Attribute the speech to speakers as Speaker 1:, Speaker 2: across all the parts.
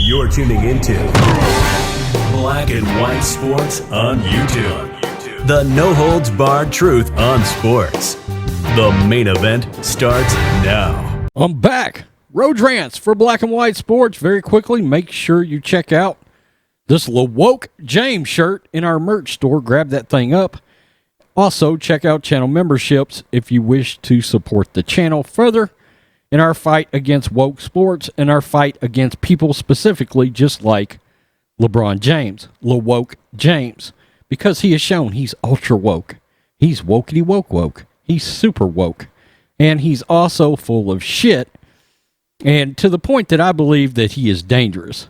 Speaker 1: You're tuning into Black and White Sports on YouTube. The no-holds-barred truth on sports. The main event starts now.
Speaker 2: I'm back. Road Rants for Black and White Sports. Very quickly, make sure you check out this LeWoke James shirt in our merch store. Grab that thing up. Also, check out channel memberships if you wish to support the channel further in our fight against woke sports and our fight against people specifically just like LeBron James, LeWoke James, because he has shown he's ultra woke. He's wokety woke. He's super woke. And he's also full of shit, and to the point that I believe that he is dangerous.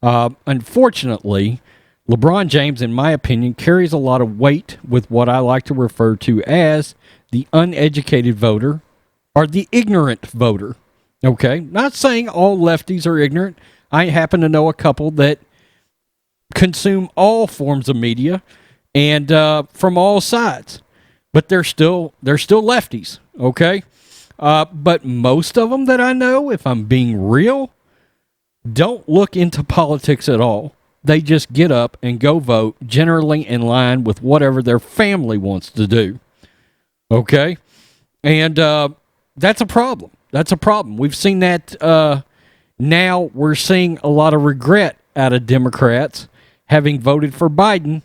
Speaker 2: Unfortunately, LeBron James, in my opinion, carries a lot of weight with what I like to refer to as the uneducated voter or the ignorant voter. Okay? Not saying all lefties are ignorant. I happen to know a couple that consume all forms of media and from all sides. But they're still lefties, okay? But most of them that I know, if I'm being real, don't look into politics at all. They just get up and go vote, generally in line with whatever their family wants to do. Okay? And that's a problem. That's a problem. We've seen that now. We're seeing a lot of regret out of Democrats having voted for Biden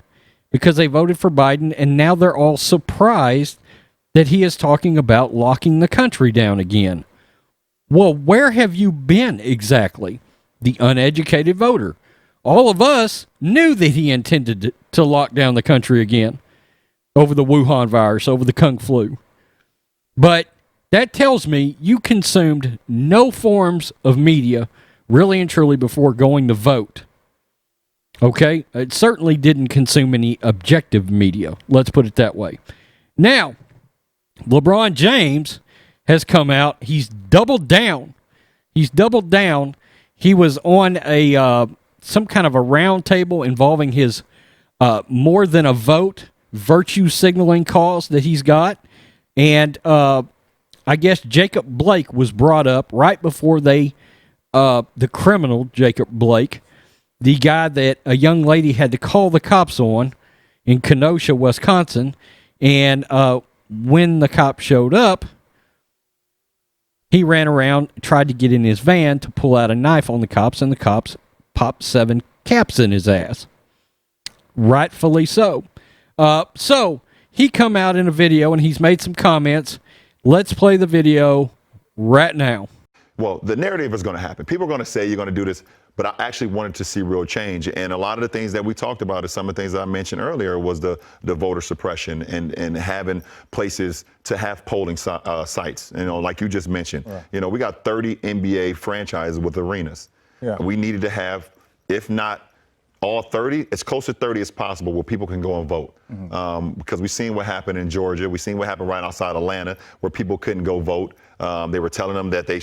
Speaker 2: because they voted for Biden, and now they're all surprised that he is talking about locking the country down again. Well, where have you been exactly? The uneducated voter. All of us knew that he intended to lock down the country again over the Wuhan virus, over the Kung flu. But that tells me you consumed no forms of media really and truly before going to vote. Okay? It certainly didn't consume any objective media. Let's put it that way. Now, LeBron James has come out. He's doubled down. He was on a some kind of a round table involving his more than a vote virtue signaling cause that he's got. And I guess Jacob Blake was brought up right before the criminal Jacob Blake, the guy that a young lady had to call the cops on in Kenosha, Wisconsin. And when the cop showed up, he ran around, tried to get in his van to pull out a knife on the cops, and the cops popped 7 caps in his ass. Rightfully so. So he come out in a video, and he's made some comments. Let's play the video right now.
Speaker 3: Well, the narrative is going to happen. People are going to say you're going to do this, but I actually wanted to see real change. And a lot of the things that we talked about is some of the things that I mentioned earlier was the voter suppression and having places to have polling sites, like you just mentioned. Right. We got 30 NBA franchises with arenas. Yeah. We needed to have, if not all 30, as close to 30 as possible where people can go and vote. Mm-hmm. Because we've seen what happened in Georgia. We've seen what happened right outside Atlanta where people couldn't go vote. They were telling them that they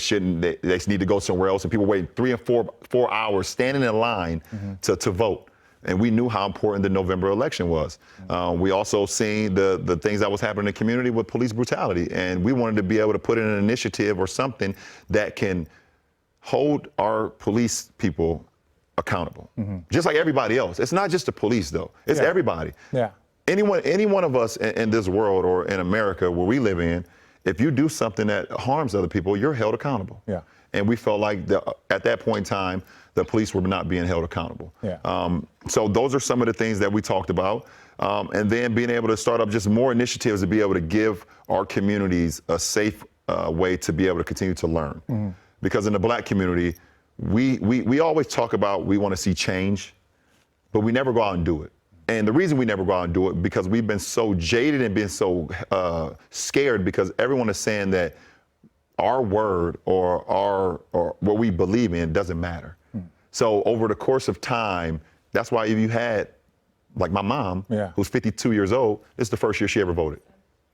Speaker 3: need to go somewhere else, and people waited 3 and 4 hours standing in line mm-hmm. to vote. And we knew how important the November election was. Mm-hmm. We also seen the things that was happening in the community with police brutality. And we wanted to be able to put in an initiative or something that can hold our police people accountable, mm-hmm. just like everybody else. It's not just the police, though. It's everybody. Yeah. Any one of us in this world or in America where we live in, if you do something that harms other people, you're held accountable. Yeah. And we felt like at that point in time, the police were not being held accountable. Yeah. So those are some of the things that we talked about. And then being able to start up just more initiatives to be able to give our communities a safe way to be able to continue to learn. Mm-hmm. Because in the Black community, we always talk about we want to see change, but we never go out and do it. And the reason we never go out and do it because we've been so jaded and been so scared because everyone is saying that our word or what we believe in doesn't matter. So over the course of time, that's why if you had, like my mom, who's 52 years old, this is the first year she ever voted.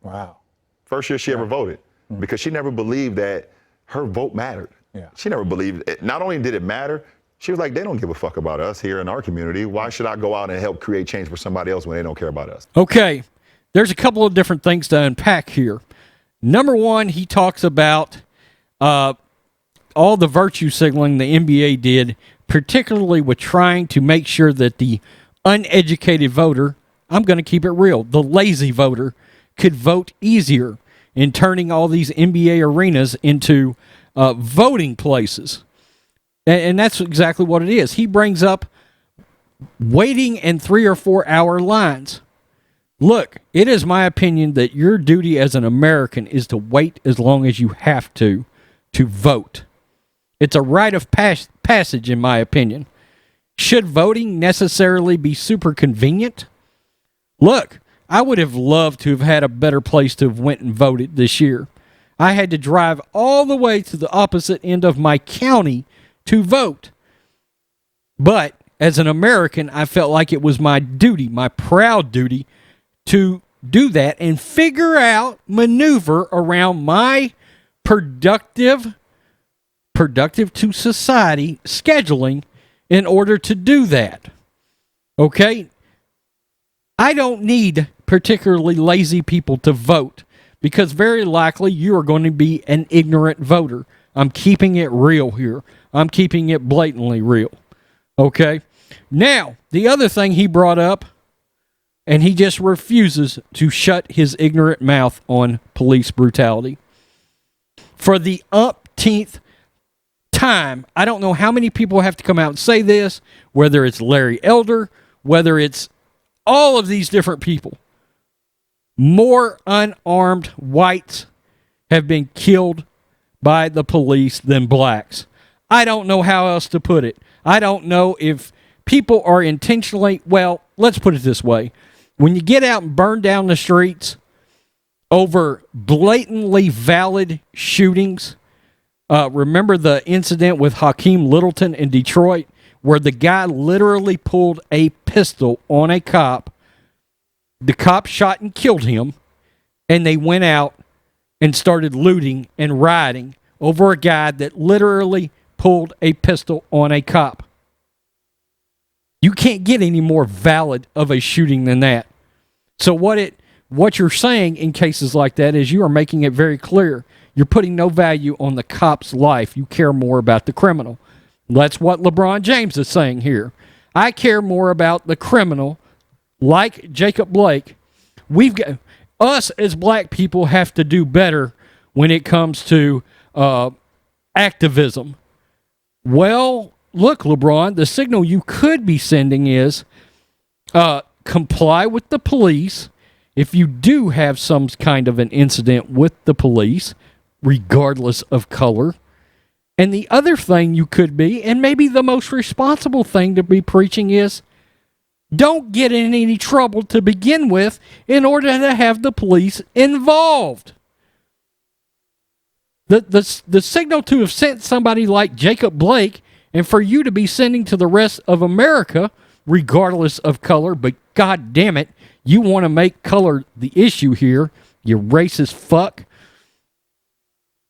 Speaker 3: Wow. First year she ever voted because she never believed that her vote mattered. Yeah. She never believed it. Not only did it matter, she was like, they don't give a fuck about us here in our community. Why should I go out and help create change for somebody else when they don't care about us?
Speaker 2: Okay, there's a couple of different things to unpack here. Number one, he talks about all the virtue signaling the NBA did particularly with trying to make sure that the uneducated voter, I'm going to keep it real, the lazy voter, could vote easier in turning all these NBA arenas into voting places. And that's exactly what it is. He brings up waiting in 3 or 4 hour lines. Look, it is my opinion that your duty as an American is to wait as long as you have to vote. It's a rite of passage, in my opinion. Should voting necessarily be super convenient? Look, I would have loved to have had a better place to have went and voted this year. I had to drive all the way to the opposite end of my county to vote. But as an American, I felt like it was my duty, my proud duty, to do that and figure out, maneuver around my productive to society scheduling in order to do that. Okay? I don't need particularly lazy people to vote because very likely you are going to be an ignorant voter. I'm keeping it real here. I'm keeping it blatantly real. Okay? Now, the other thing he brought up, and he just refuses to shut his ignorant mouth on police brutality. For the umpteenth time, I don't know how many people have to come out and say this, whether it's Larry Elder, whether it's all of these different people. More unarmed whites have been killed by the police than blacks. I don't know how else to put it. I don't know if people are intentionally, well, let's put it this way. When you get out and burn down the streets over blatantly valid shootings, remember the incident with Hakeem Littleton in Detroit, where the guy literally pulled a pistol on a cop. The cop shot and killed him, and they went out and started looting and rioting over a guy that literally pulled a pistol on a cop. You can't get any more valid of a shooting than that. So what you're saying in cases like that is you are making it very clear. You're putting no value on the cop's life. You care more about the criminal. That's what LeBron James is saying here. I care more about the criminal, like Jacob Blake. Us as black people have to do better when it comes to activism. Well, look, LeBron, the signal you could be sending is comply with the police. If you do have some kind of an incident with the police, regardless of color. And the other thing you could be, and maybe the most responsible thing to be preaching is, don't get in any trouble to begin with in order to have the police involved. The signal to have sent somebody like Jacob Blake and for you to be sending to the rest of America, regardless of color, but God damn it, you want to make color the issue here, you racist fuck.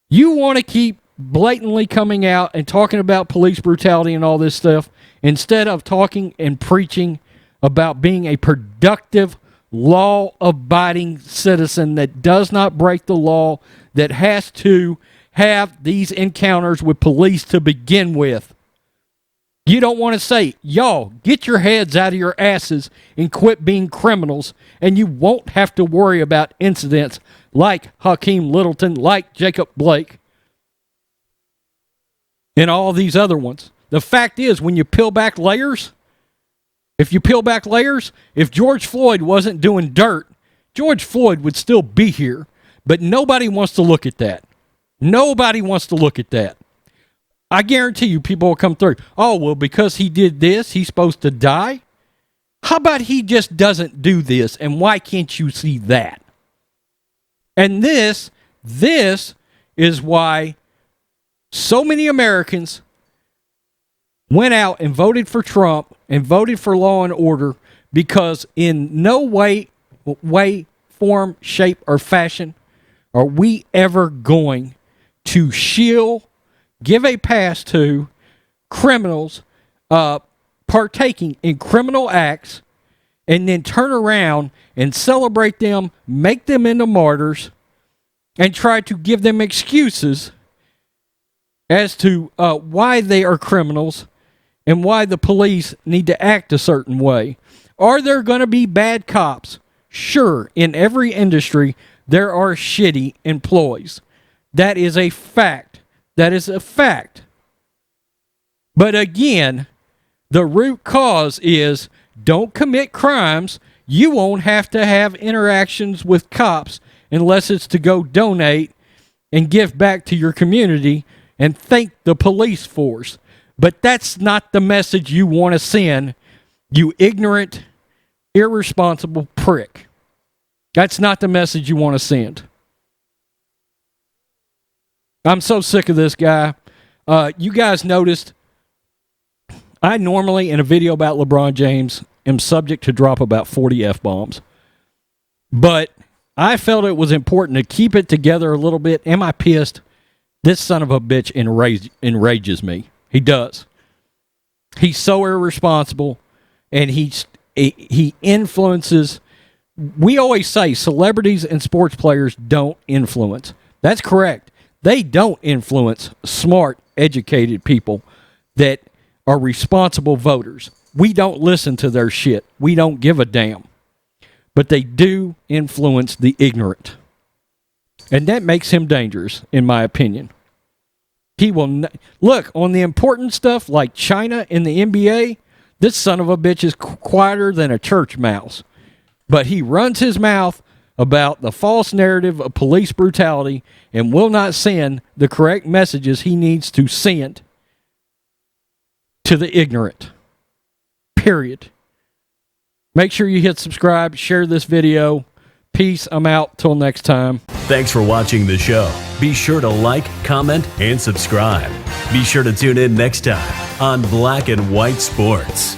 Speaker 2: You want to keep blatantly coming out and talking about police brutality and all this stuff instead of talking and preaching about being a productive, law-abiding citizen that does not break the law, that has to have these encounters with police to begin with. You don't want to say, y'all, get your heads out of your asses and quit being criminals, and you won't have to worry about incidents like Hakeem Littleton, like Jacob Blake, and all these other ones. The fact is, when you peel back layers, if George Floyd wasn't doing dirt, George Floyd would still be here. But nobody wants to look at that. Nobody wants to look at that. I guarantee you people will come through. Oh, well, because he did this, he's supposed to die? How about he just doesn't do this, and why can't you see that? And this is why so many Americans went out and voted for Trump and voted for law and order, because in no way, form, shape, or fashion are we ever going to give a pass to criminals partaking in criminal acts and then turn around and celebrate them, make them into martyrs, and try to give them excuses as to why they are criminals and why the police need to act a certain way. Are there going to be bad cops? Sure, in every industry, there are shitty employees. That is a fact. That is a fact. But again, the root cause is don't commit crimes. You won't have to have interactions with cops unless it's to go donate and give back to your community and thank the police force. But that's not the message you want to send, you ignorant, irresponsible prick. That's not the message you want to send. I'm so sick of this guy. You guys noticed, I normally, in a video about LeBron James, am subject to drop about 40 F-bombs. But I felt it was important to keep it together a little bit. Am I pissed? This son of a bitch enrages me. He does. He's so irresponsible, and he influences. We always say celebrities and sports players don't influence. That's correct. They don't influence smart, educated people that are responsible voters. We don't listen to their shit. We don't give a damn. But they do influence the ignorant. And that makes him dangerous, in my opinion. He will look, on the important stuff like China and the NBA, this son of a bitch is quieter than a church mouse. But he runs his mouth about the false narrative of police brutality and will not send the correct messages he needs to send to the ignorant. Period. Make sure you hit subscribe, share this video. Peace. I'm out. Till next time.
Speaker 1: Thanks for watching the show. Be sure to like, comment, and subscribe. Be sure to tune in next time on Black and White Sports.